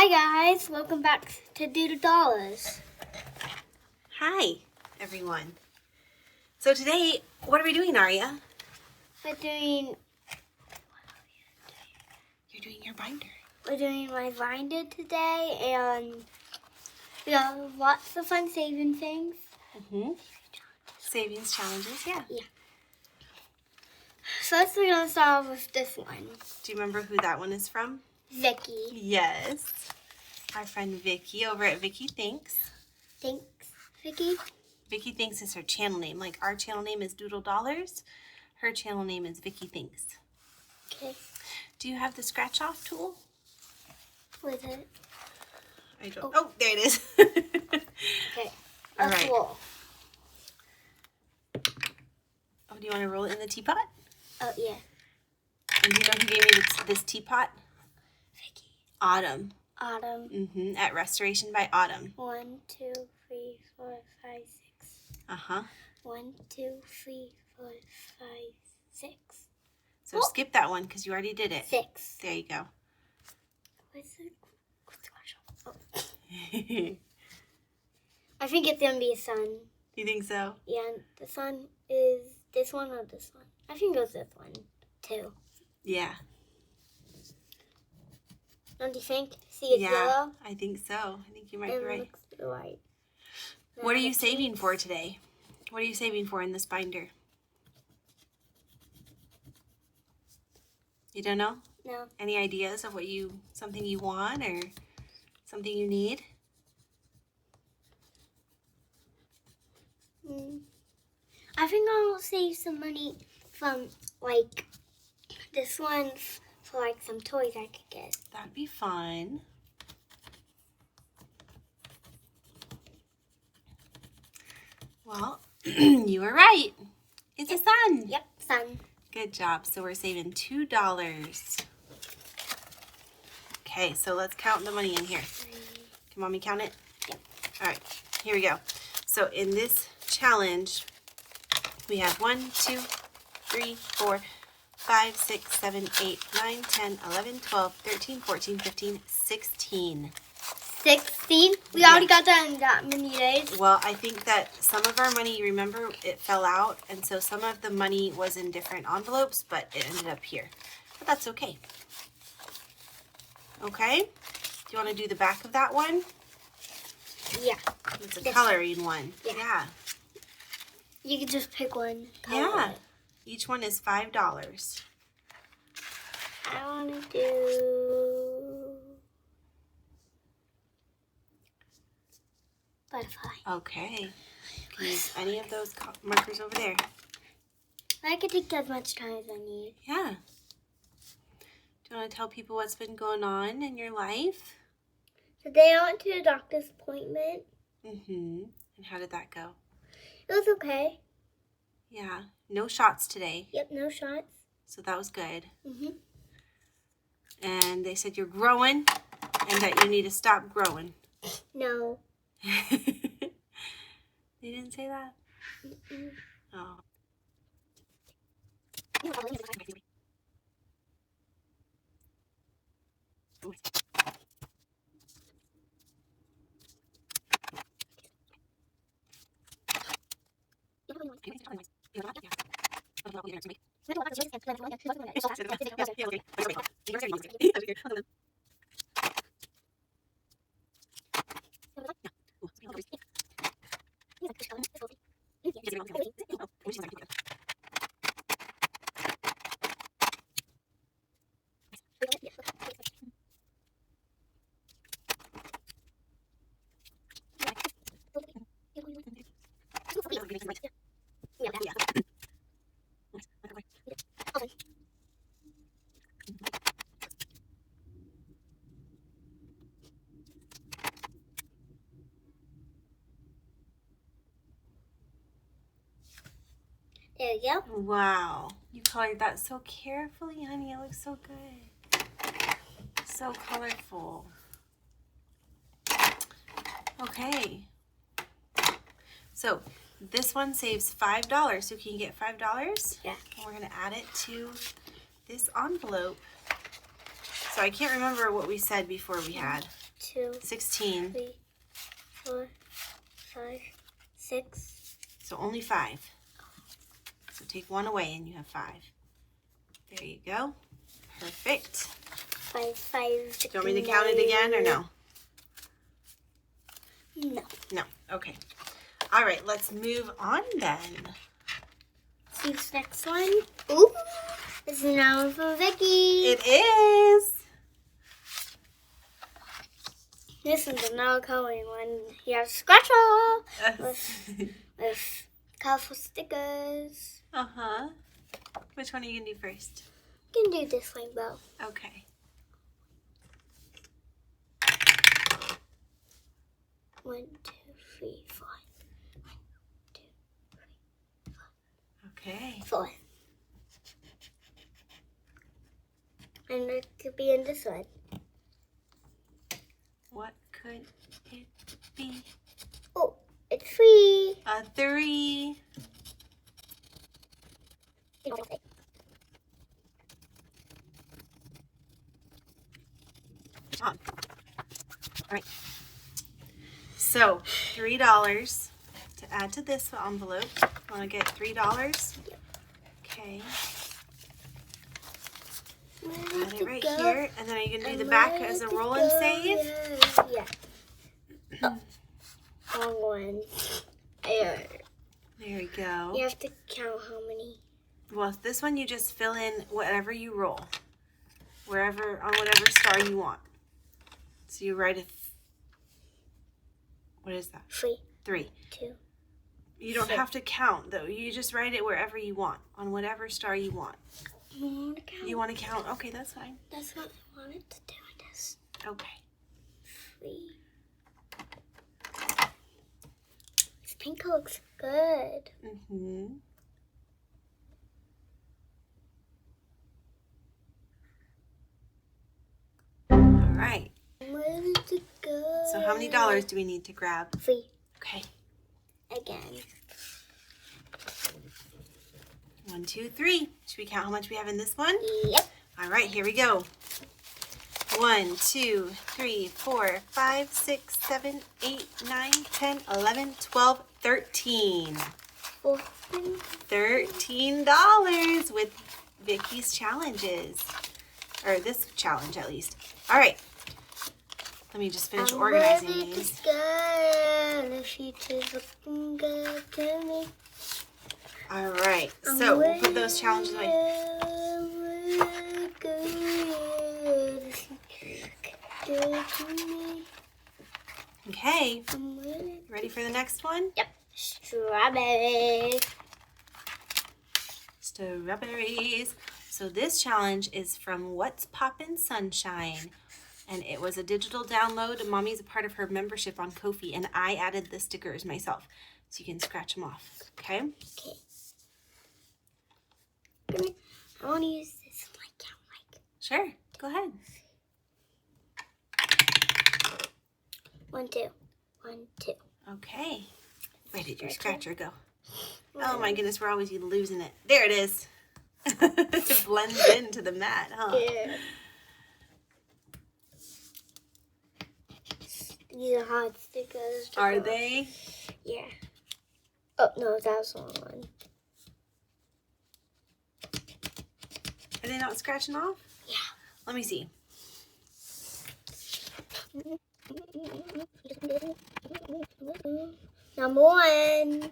Hi guys, welcome back to Doodle Dollars. Hi, everyone. So today, what are we doing, Aria? We're doing Your binder. We're doing my binder today, and we have lots of fun saving things. Savings challenges, yeah. So let's we're gonna start off with this one. Do you remember who that one is from? Vicky. Yes. Our friend Vicky over at Vicky Thinks. Thanks, Vicky. Vicky Thinks is her channel name. Like our channel name is Doodle Dollars. Her channel name is Vicky Thinks. Okay. Do you have the scratch off tool? What is it? I don't. Oh, there it is. Okay. All right. Cool. Oh, do you want to roll it in the teapot? Oh yeah. And do you know who gave me this teapot? Vicky. Autumn. Autumn. At Restoration by Autumn. 1, 2, 3, 4, 5, 6. 1, 2, 3, 4, 5, 6. So skip that one because you already did it. 6. There you go. What's the oh. I think it's gonna be a sun. You think so? Yeah, the sun is this one or this one. I think it was this one too. Yeah. Don't you think? See, it's yellow. I think so. I think you might And be it right. looks white. What are you saving for today? What are you saving for in this binder? You don't know? No. Any ideas of something you want or something you need? I think I'll save some money from like this one for like some toys I could get. That'd be fun. Well, you were right. It's a sun. Yep, sun. Good job. So we're saving $2. Okay, so let's count the money in here. Can Mommy count it? Yep. All right, here we go. So in this challenge, we have 1, 2, 3, 4, 5, 6, 7, 8, 9, 10, 11, 12, 13, 14, 15, 16. 16? We already got that in that many days. Well, I think that some of our money, you remember, it fell out, and so some of the money was in different envelopes, but it ended up here. But that's okay. Okay? Do you want to do the back of that one? Yeah. It's a coloring one. Yeah. You can just pick one. Yeah. Each one is $5. I want to do butterfly. Okay. Can use any of those markers over there. I can take as much time as I need. Yeah. Do you want to tell people what's been going on in your life? Today I went to a doctor's appointment. And how did that go? It was okay. Yeah. No shots today. Yep, no shots. So that was good. Mhm. And they said you're growing and that you need to stop growing. No. They didn't say that? Oh. There you go. Wow. You colored that so carefully, honey. It looks so good. So colorful. Okay. So this one saves $5. So can you get $5? Yeah. And we're going to add it to this envelope. So I can't remember what we said before we had. 2, 16. 3, 4, 5, 6. So only 5. So take 1 away and you have 5. There you go. Perfect. 5, 5, 6. Do you want me to count it again or no? No. No. Okay. All right, let's move on then. See this next one? Ooh, this is now for Vicky. It is. This one's another coloring one. You have Scratcher with colorful stickers. Uh-huh. Which one are you going to do first? You can do this rainbow. Okay. 1, 2, 3, 4. 1, 2, 3, 4. Okay. 4. And it could be in this one. What could it be? Oh, it's 3. A 3. On. All right. So, $3 to add to this envelope. Want to get $3? Yep. Okay. Ready Got to it right go. here. And then are you going to do I'm the back ready as a to roll and go. save? Yeah. Oh, wrong one. There. There we go. You have to count how many. Well, this one you just fill in whatever you roll. On whatever star you want. So you write what is that? 3, 3. 2. You don't 6. have to count though. You just write it wherever you want, on whatever star you want. You want to count? You want to count? Okay, that's fine. That's what I wanted to do, I guess. Okay. 3. This pink looks good. Mm-hmm. All right. I'm ready to go. So how many dollars do we need to grab? 3. Okay. Again. 1, 2, 3. Should we count how much we have in this one? Yep. All right, here we go. 1, 2, 3, 4, 5, 6, 7, 8, 9, 10, 11, 12, 13. $13 with Vicky's challenges. Or this challenge at least. All right. Let me just finish organizing these. The future's looking good to me. All right. So we'll put those challenges away. Okay. Ready for the next one? Yep. Strawberry. Strawberries. So this challenge is from What's Poppin' Sunshine. And it was a digital download. And Mommy's a part of her membership on Ko-fi. And I added the stickers myself. So you can scratch them off. Okay? Okay. I want to use this mic. Sure. Go ahead. 1, 2. 1, 2. Okay. Where did your scratcher go? Oh my goodness, we're always losing it. There it is. It blends into the mat, huh? Yeah. These are hard stickers. Are they? Yeah. Oh, no, that was the wrong one. Are they not scratching off? Yeah. Let me see. Number 1.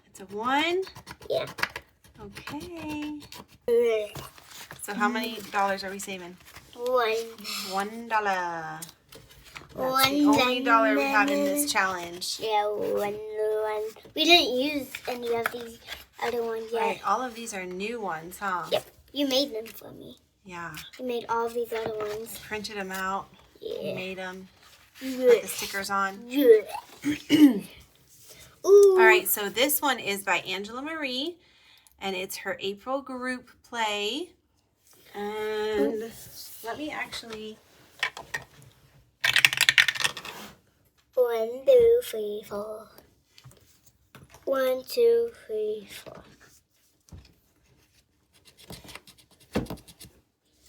It's a 1? Yeah. Okay. So how many dollars are we saving? 1. $1. That's the One only dollar we have in lemon. this challenge. Yeah, 1. We didn't use any of these other ones yet. Right, all of these are new ones, huh? Yep. You made them for me. Yeah. You made all of these other ones. Printed them out. Yeah. Made them. Put Yeah. the stickers on. Yeah. Ooh. All right, so this one is by Angela Marie, and it's her April group play. And let me actually... 1, 2, 3, 4. 1, 2, 3, 4.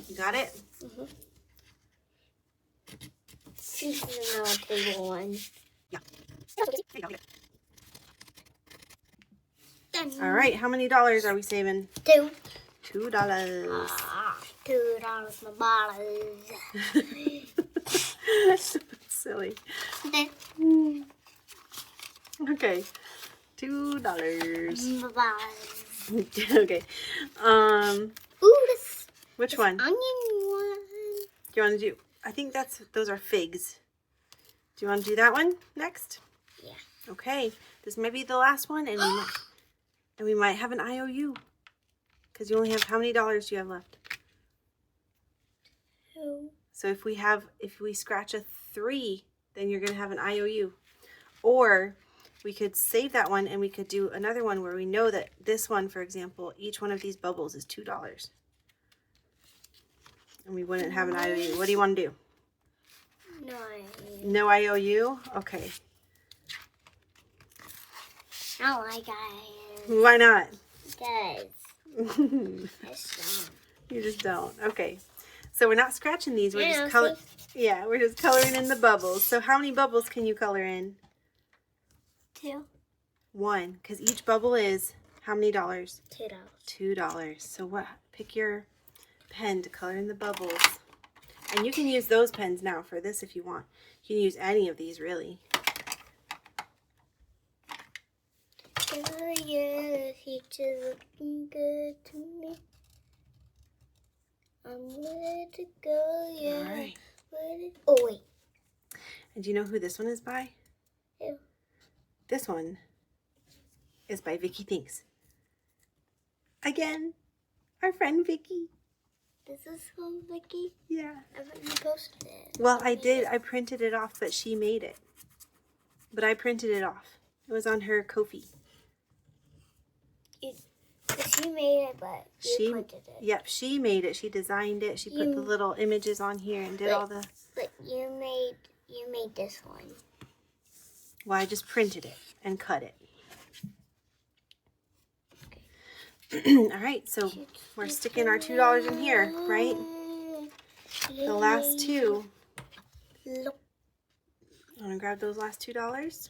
You got it? Mm-hmm. This is another table one. Yeah. Done. All right, how many dollars are we saving? $2. $2. $2 my dollars. Silly. Then, Okay, $2. bye-bye. Okay. Ooh, this Which one? onion one. Do you want to do? I think those are figs. Do you want to do that one next? Yeah. Okay. This might be the last one, and we might have an IOU because you only have how many dollars do you have left? 2. So if we scratch a 3, then you're gonna have an IOU, or we could save that one and we could do another one where we know that this one, for example, each one of these bubbles is $2. And we wouldn't have an IOU. What do you want to do? No. No IOU? Okay. I don't like it. Why not? Because it's You just don't. Okay. So we're not scratching these. We're Yeah, we're just coloring in the bubbles. So how many bubbles can you color in? 2. 1, because each bubble is how many dollars? $2. $2. So pick your pen to color in the bubbles. And you can use those pens now for this if you want. You can use any of these, really. Oh, yeah, the future's looking good to me. I'm ready to go, yeah. All right. Oh, wait. And do you know who this one is by? Who? This one is by Vicky Thinks. Again, our friend Vicky. This is from Vicky? Yeah. I thought you posted it. Well, I did. I printed it off, but she made it. But I printed it off. It was on her Ko-fi. She made it, but you printed it. Yep, she made it. She designed it. She put the little images on here and did all the... But you made this one. Well, I just printed it and cut it. All right, so we're sticking our $2 in here, right? The last 2. Look. I'm going to grab those last $2.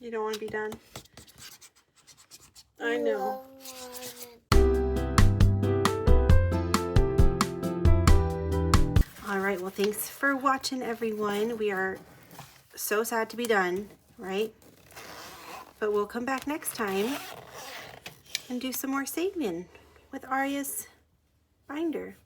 You don't want to be done? I know. All right, well, thanks for watching, everyone. We are so sad to be done, right? But we'll come back next time and do some more saving with ARIA'S binder.